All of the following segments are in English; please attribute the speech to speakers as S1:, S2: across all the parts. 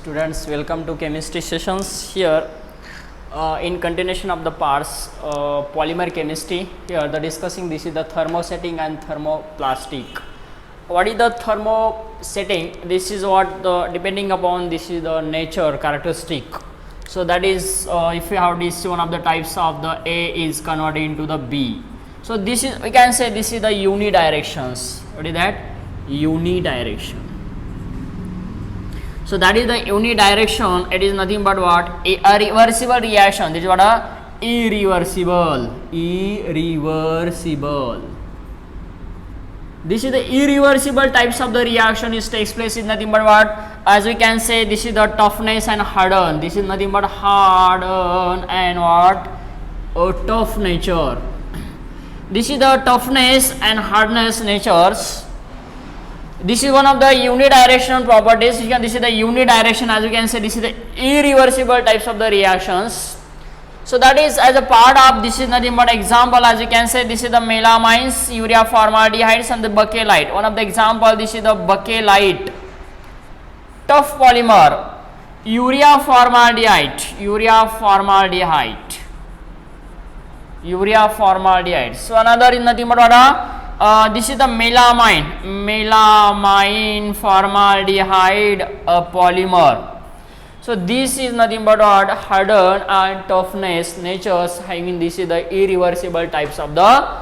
S1: Students, welcome to chemistry sessions. Here in continuation of the parts polymer chemistry, here the discussing this is the thermosetting and thermoplastic. What is the thermosetting? This is what the depending upon this is the nature characteristic. So that is if you have this one of the types of the A is converted into the B. So this is, we can say this is the unidirections. What is that? Unidirection. So that is the unidirection. It is nothing but what? A reversible reaction. This is what? Irreversible. This is the irreversible types of the reaction. It takes place in nothing but what? As we can say, this is the toughness and harden. This is nothing but harden and what? A tough nature. This is the toughness and hardness natures. This is one of the unidirectional properties. This is the unidirection, as you can say, this is the irreversible types of the reactions. So that is as a part of, this is nothing but example, as you can say, this is the melamines, urea formaldehydes and the bakelite. One of the example, this is the bakelite, tough polymer, urea formaldehyde. So another is nothing but what? This is the melamine formaldehyde polymer. So this is nothing but what? Harden and toughness natures having, this is the irreversible types of the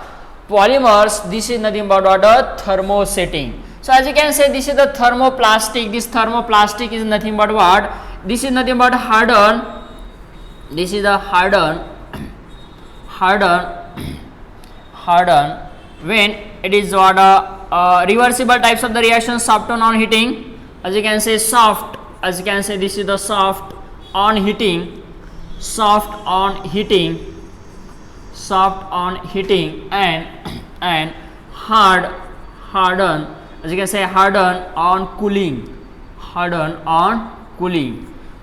S1: polymers. This is nothing but what? Thermosetting. So as you can say, this is the thermoplastic. This thermoplastic is nothing but what? This is nothing but harden. This is the harden when it is what? Reversible types of the reaction, soft on heating. As you can say, soft. As you can say, this is the soft on heating, and harden. As you can say, harden on cooling.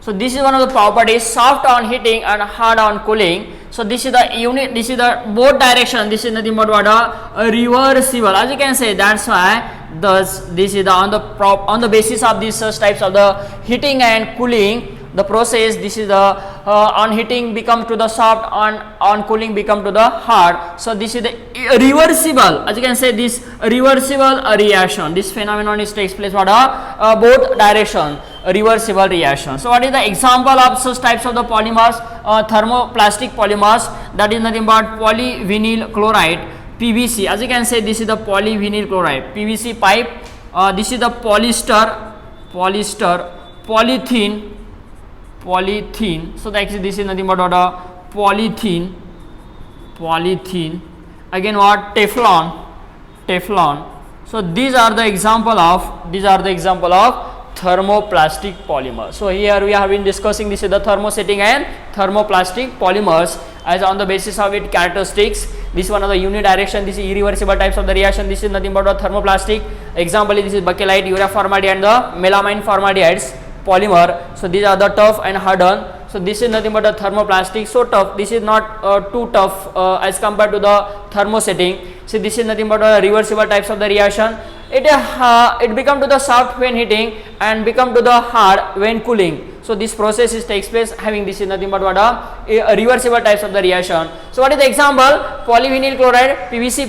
S1: So this is one of the properties, soft on heating and hard on cooling. So this is the unit, this is the both direction, this is nothing but what? A reversible. As you can say, that's why this is the on the basis of these such types of the heating and cooling, the process, this is the on heating become to the soft, on cooling become to the hard. So this is the reversible. As you can say, this reversible reaction, this phenomenon is takes place what? Both direction, reversible reaction. So what is the example of such types of the polymers? Thermoplastic polymers, that is nothing but polyvinyl chloride, PVC. As you can say, this is the polyvinyl chloride, PVC pipe. This is the polyester, polythene. So that this is nothing but what? Polythene. Again what? Teflon. So these are the example of thermoplastic polymers. So here we have been discussing this is the thermosetting and thermoplastic polymers as on the basis of its characteristics. This is one of the unidirection, this is irreversible types of the reaction. This is nothing but a thermoplastic. Example, this is bakelite, urea formaldehyde and the melamine formaldehydes polymer. So these are the tough and hardened. So this is nothing but a thermoplastic, so tough. This is not too tough as compared to the thermosetting. So this is nothing but a reversible types of the reaction. It become to the soft when heating and become to the hard when cooling. So this process takes place having, this is nothing but what? A reversible types of the reaction. So what is the example? Polyvinyl chloride, PVC